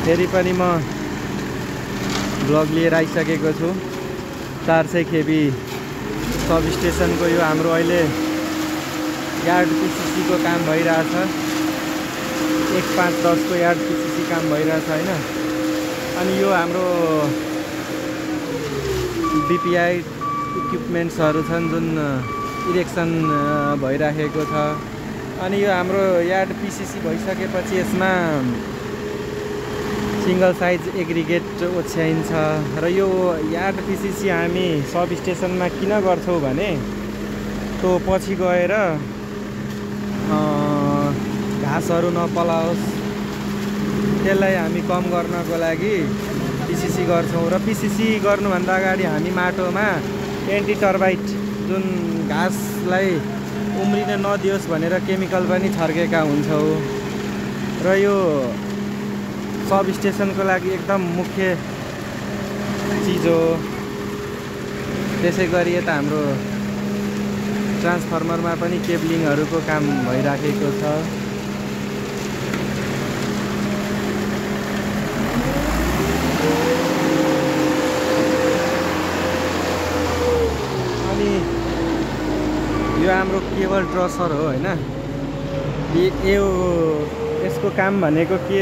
फेरि पनि म ब्लग लिएर आइसकेको छु। 400 केबी सब स्टेसनको यो हाम्रो अहिले यार्ड पिसिसी को काम भइरहेछ। 1510 को यार्ड पिसिसी काम भइरहेछ हैन। अनि यो हाम्रो बीपीआई इक्विपमेन्ट्सहरु छन् जुन इरेक्सन भइराखेको छ। अनि यो हाम्रो यार्ड पिसिसी भइसकेपछि यसमा सिंगल साइज एग्रिगेट ओछ्याइन्छ। र यो यार्ड पिसिसी हामी सब स्टेसनमा किन गर्छौं भने त्यो पछि गएर घाँसहरु नपलाओस् त्यसलाई हामी कम गर्नको लागि पिसिसी गर्छौं। र पिसिसी गर्नुभन्दा अगाडि हामी माटोमा एन्टी टर्बाइट जुन घाँसलाई उम्रिन नदियोस् भनेर केमिकल पनि छर्केका हुन्छौं। र यो सब स्टेसनको लागि एकदम मुख्य चीज हो। त्यसैगरी यता हाम्रो ट्रान्सफर्मरमा पनि केबलिङहरुको काम भइराखेको छ। अनि यो हाम्रो केबल ट्रसर हो हैन। यो यसको काम भनेको के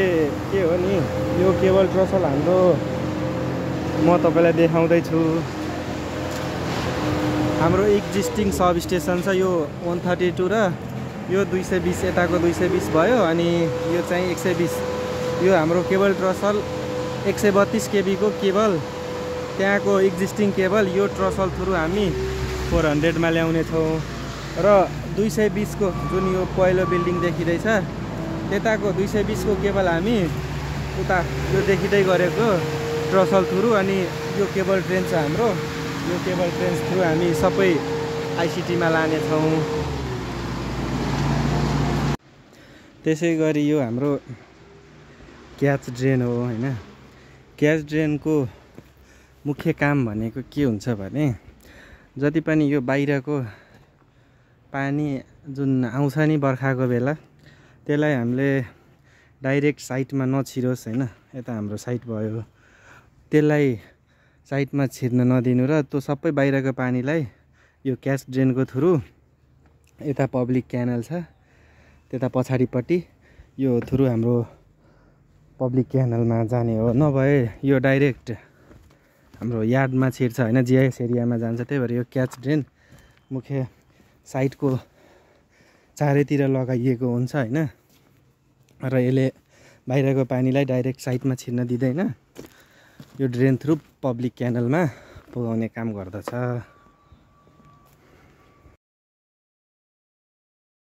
हो नि, यो केबल ट्रसर हाम्रो म तपाईलाई देखाउँदै छु। हाम्रो एक्जिस्टिङ सब स्टेसन छ यो 132 र यो 220 यताको 220 भयो। अनि यो चाहिँ 120। यो हाम्रो केबल ट्रसल 132 केबी को केबल त्यहाँको एक्जिस्टिङ केबल यो ट्रसल थ्रु हामी 400 मा ल्याउने छौं। र 220 को जुन यो पहिलो बिल्डिङ देखिदैछ त्यताको 220 को केबल हामी उता यो देखिदै गरेको ट्रसल थ्रु अनि यो केबल ट्रेन छ हाम्रो। यो केबल ट्रेन थ्रु हामी सबै आईसीटी मा लाने छौं। त्यसैगरी यो हाम्रो क्याच ड्रेन हो हैन। क्याच ड्रेनको मुख्य काम भनेको के हुन्छ भने जति पनि यो बाहिरको पानी जुन आउँछ नि बर्खाको बेला त्यसलाई हामीले डाइरेक्ट साइटमा नछिरोस् हैन। यता हाम्रो साइट भयो त्यसलाई साइटमा छिर्न नदिनु र त्यो सबै बाहिरको पानीलाई यो क्याच ड्रेनको थ्रु यता पब्लिक क्यानल छ त्यता पछाडीपट्टि यो थ्रु हाम्रो पब्लिक क्यानलमा जाने हो। नभए यो डाइरेक्ट हाम्रो यार्डमा छिर्छ हैन, जीआईएस एरियामा जान्छ। त्यही भएर यो क्याच ड्रेन मुख्य साइटको चारैतिर लगाइएको हुन्छ हैन। र यसले बाहिरको पानीलाई डाइरेक्ट साइटमा छिर्न दिँदैन। यो ड्रेन थ्रु पब्लिक क्यानलमा पुगाउने काम गर्दछ।